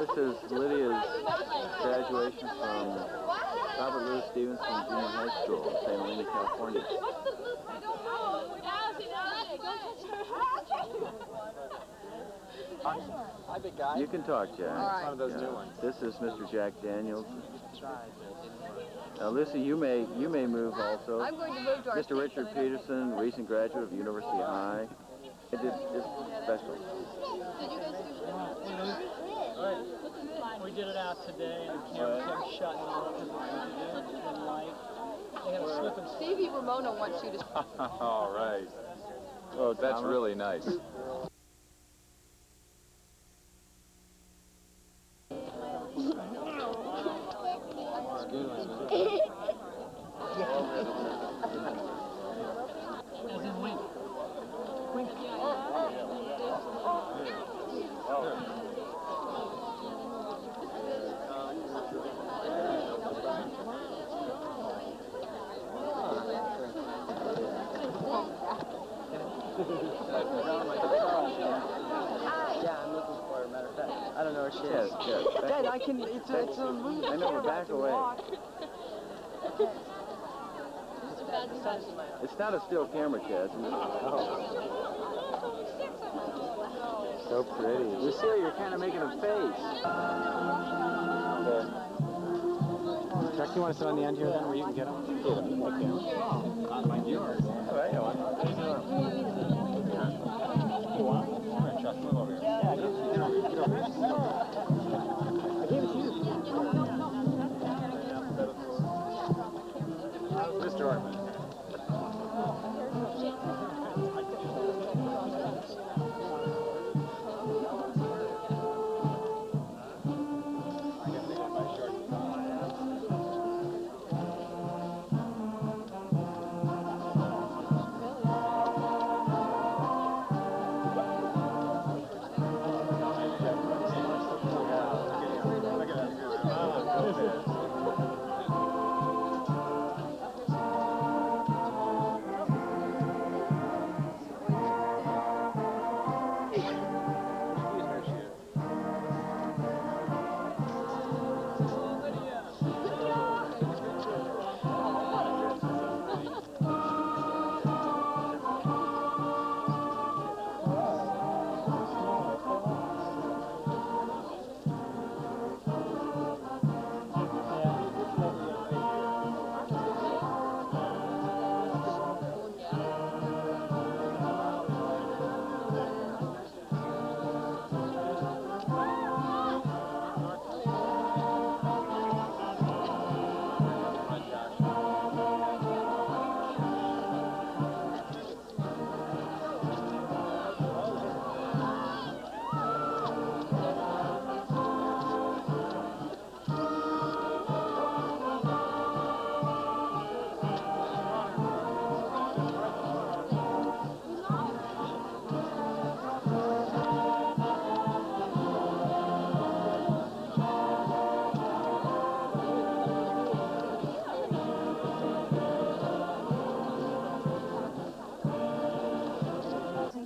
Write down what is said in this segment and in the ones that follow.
This is Lydia's graduation from Robert Louis Stevenson Junior High School in St. Helena, California. Hi, big guy. You can talk, Jack. It's one of those new ones. This is Mr. Jack Daniels. Now, Lucy, you may move also. I'm going to move to our Mr. Richard Peterson, recent graduate of University High. It is special. Did you guys do We did it out today, and the camera kept shutting off and light. They had a slip and Stevie Ramona wants you to... All right. Oh, that's really nice. as in wink. Wink. Yeah, I'm looking for her. Matter of fact, I don't know where she is. Yes. Dad, I can. It's a movie. I know, but back away. It's not a still camera, Chad. So pretty. Lucille, you're kind of making a face. Jack, you want to sit on the end here then, where you can get them? Get them. Okay. Not like yours. All right, I want to. You want? All right, Chuck, move over here. Yeah, get over here. I gave it to you. Mr. Ortman.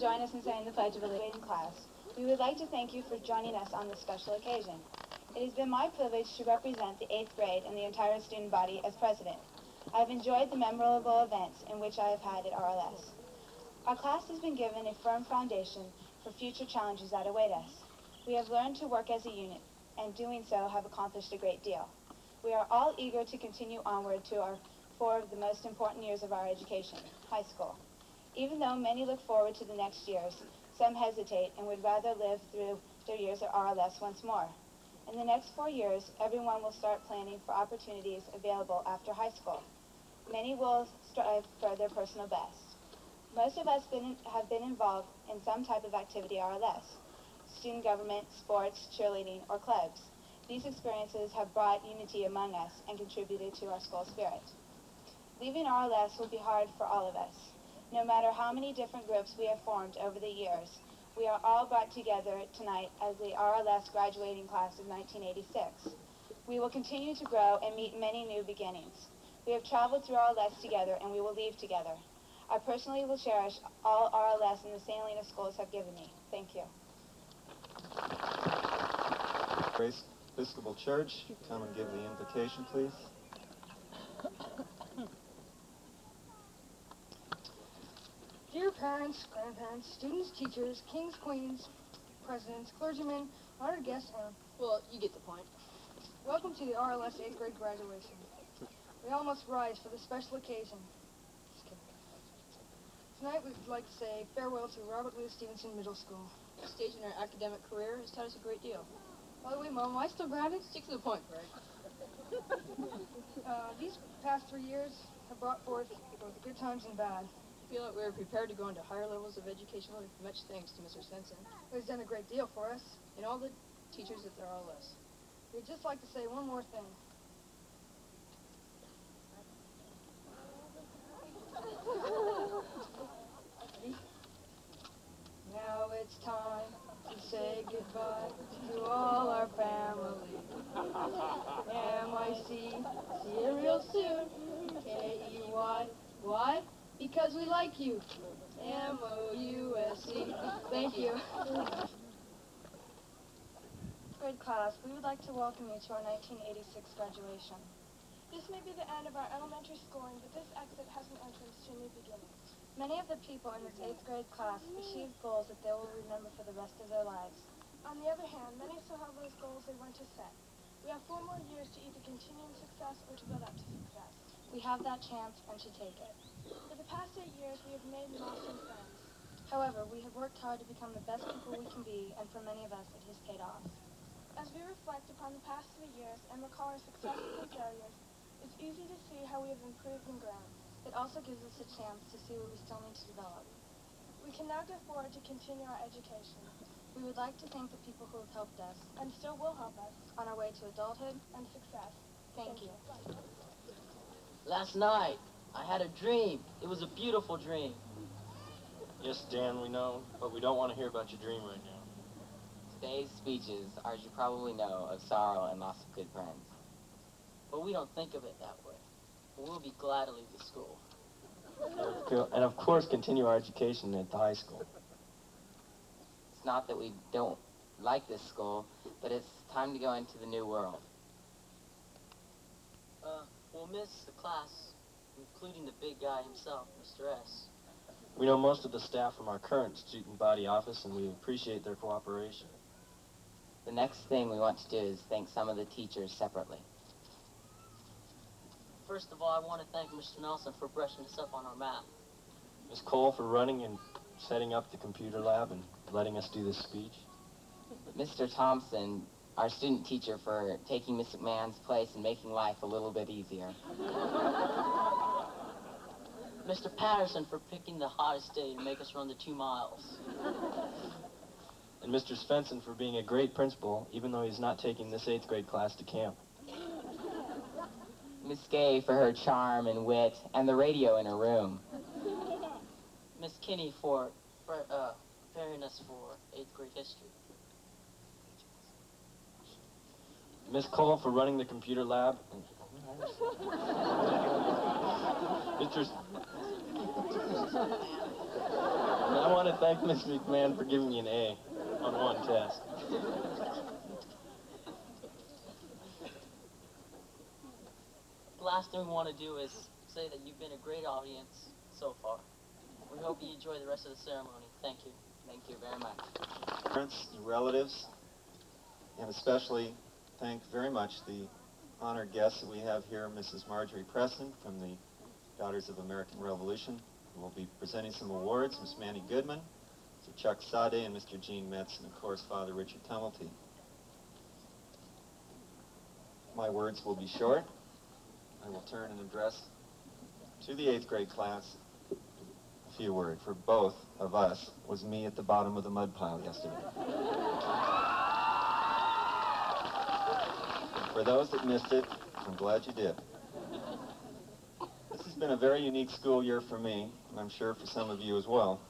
Join us in saying the Pledge of Allegiance in class. We would like to thank you for joining us on this special occasion. It has been my privilege to represent the 8th grade and the entire student body as president. I have enjoyed the memorable events in which I have had at RLS. Our class has been given a firm foundation for future challenges that await us. We have learned to work as a unit, and doing so have accomplished a great deal. We are all eager to continue onward to our 4 of the most important years of our education, high school. Even though many look forward to the next years, some hesitate and would rather live through their years at RLS once more. In the next 4 years, everyone will start planning for opportunities available after high school. Many will strive for their personal best. Most of us have been involved in some type of activity at RLS, student government, sports, cheerleading, or clubs. These experiences have brought unity among us and contributed to our school spirit. Leaving RLS will be hard for all of us. No matter how many different groups we have formed over the years, we are all brought together tonight as the RLS graduating class of 1986. We will continue to grow and meet many new beginnings. We have traveled through RLS together and we will leave together. I personally will cherish all RLS and the St. Helena schools have given me. Thank you. Grace Episcopal Church, come and give the invocation, please. Dear parents, grandparents, students, teachers, kings, queens, presidents, clergymen, honored guests, and... Well, you get the point. Welcome to the RLS 8th grade graduation. We all must rise for this special occasion. Just kidding. Tonight we'd like to say farewell to Robert Louis Stevenson Middle School. Stage in our academic career has taught us a great deal. By the way, Mom, am I still grounded? Stick to the point, Greg. These past 3 years have brought forth both good times and bad. I feel like we are prepared to go into higher levels of education, much thanks to Mr. Svensson He's done a great deal for us. and all the teachers at the RLS. We'd just like to say one more thing. Now it's time to say goodbye to all our family. M-I-C, see you real soon. K-E-Y, why? Because we like you. M-O-U-S-E, thank you. Grade class, we would like to welcome you to our 1986 graduation. This may be the end of our elementary schooling, but this exit has an entrance to a new beginning. Many of the people in this 8th grade class achieved goals that they will remember for the rest of their lives. On the other hand, many still have those goals they want to set. We have 4 more years to either continue in success or to build up to success. We have that chance and should take it. For the past 8 years, we have made lasting friends. However, we have worked hard to become the best people we can be, and for many of us, it has paid off. As we reflect upon the past 3 years and recall our successes and failures, it's easy to see how we have improved and grown. It also gives us a chance to see what we still need to develop. We can now go forward to continue our education, We would like to thank the people who have helped us and still will help us, on our way to adulthood. and success. Thank you. Last night, I had a dream. It was a beautiful dream. Yes, Dan, we know, but we don't want to hear about your dream right now. Today's speeches are, as you probably know, of sorrow and loss of good friends. But we don't think of it that way. We'll be glad to leave the school. And of course, continue our education at the high school. It's not that we don't like this school, but it's time to go into the new world. We'll miss the class, including the big guy himself, Mr. S. We know most of the staff from our current student body office, and we appreciate their cooperation. The next thing we want to do is thank some of the teachers separately. First of all, I want to thank Mr. Nelson for brushing us up on our map. Ms. Cole for running and setting up the computer lab and letting us do this speech. Mr. Thompson, our student teacher, for taking Miss McMahon's place and making life a little bit easier. Mr. Patterson for picking the hottest day to make us run the 2 miles. And Mr. Svensson for being a great principal, even though he's not taking this 8th grade class to camp. Miss Gay for her charm and wit and the radio in her room. Miss Kinney for preparing us for 8th grade history. Miss Cole for running the computer lab. And I want to thank Miss McMahon for giving me an A on one test. The last thing we want to do is say that you've been a great audience so far. We hope you enjoy the rest of the ceremony. Thank you. Thank you very much. Parents and relatives, and especially thank very much the honored guests that we have here, Mrs. Marjorie Preston from the Daughters of American Revolution, who will be presenting some awards, Miss Manny Goodman, Mr. Chuck Sade, and Mr. Gene Metz, and of course Father Richard Tumulty. My words will be short. I will turn and address to the 8th grade class a few words. For both of us was me at the bottom of the mud pile yesterday. For those that missed it, I'm glad you did. This has been a very unique school year for me, and I'm sure for some of you as well.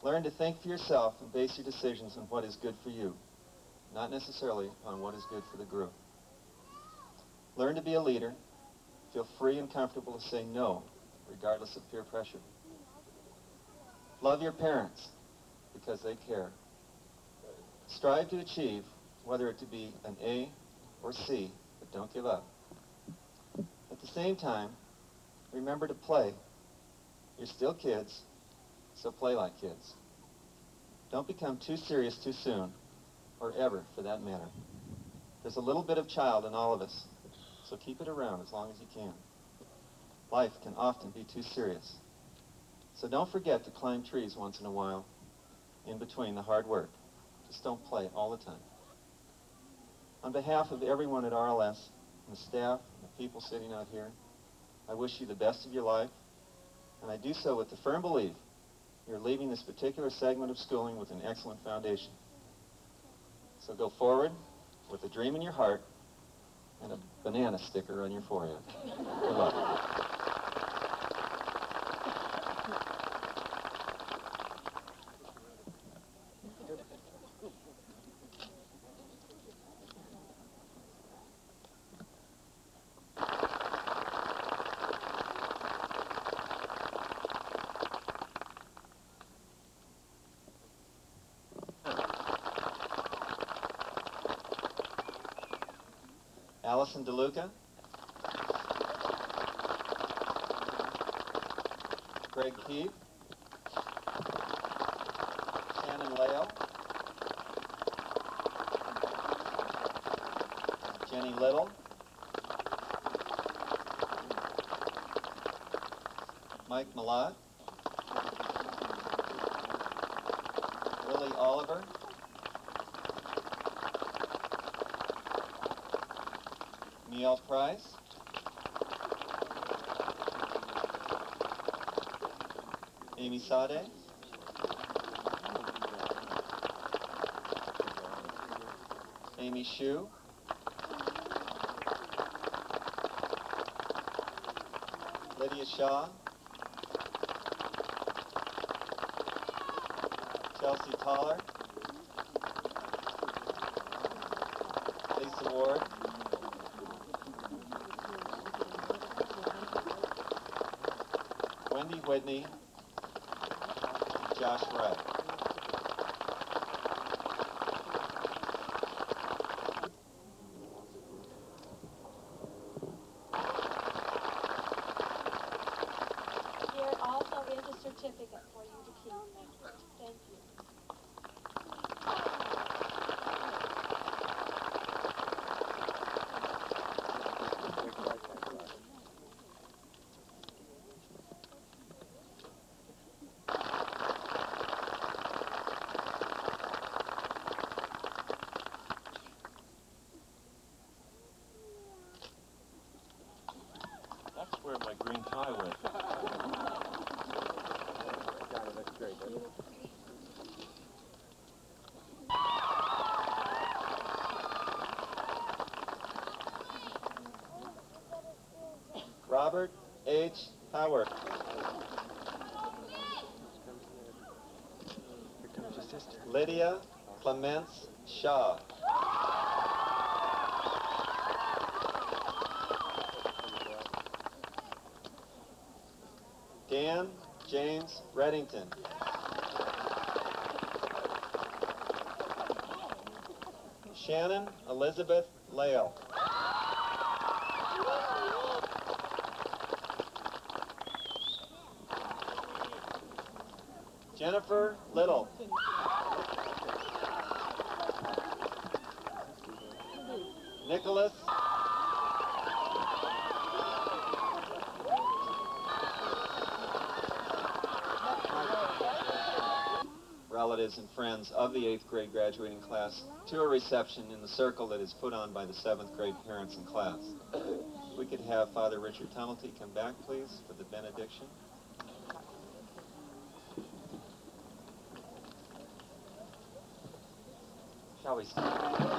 Learn to think for yourself and base your decisions on what is good for you, not necessarily on what is good for the group. Learn to be a leader. Feel free and comfortable to say no, regardless of peer pressure. Love your parents, because they care. Strive to achieve whether it to be an A or C, but don't give up. At the same time, remember to play. You're still kids, so play like kids. Don't become too serious too soon, or ever, for that matter. There's a little bit of child in all of us, so keep it around as long as you can. Life can often be too serious. So don't forget to climb trees once in a while, in between the hard work. Just don't play all the time. On behalf of everyone at RLS, and the staff, and the people sitting out here, I wish you the best of your life, and I do so with the firm belief you're leaving this particular segment of schooling with an excellent foundation. So go forward with a dream in your heart and a banana sticker on your forehead. Good luck. Allison DeLuca, Greg Keith, Shannon Lale, Jenny Little, Mike Malott, Willie Oliver, Neil Price, Amy Sade, Amy Shu, Lydia Shaw, Chelsea Toller, Lisa Ward, Wendy Whitney, Josh Wright. There also is a certificate for you to keep. Thank you. That's where my green tie went. That's great. Robert H. Howard. Here comes your sister. Lydia Clements Shaw. Dan James Reddington. Shannon Elizabeth Lale. Jennifer Little. Nicholas relatives and friends of the 8th grade graduating class to a reception in the circle that is put on by the 7th grade parents and class. If we could have Father Richard Tumulty come back, please, for the benediction. Shall we stand?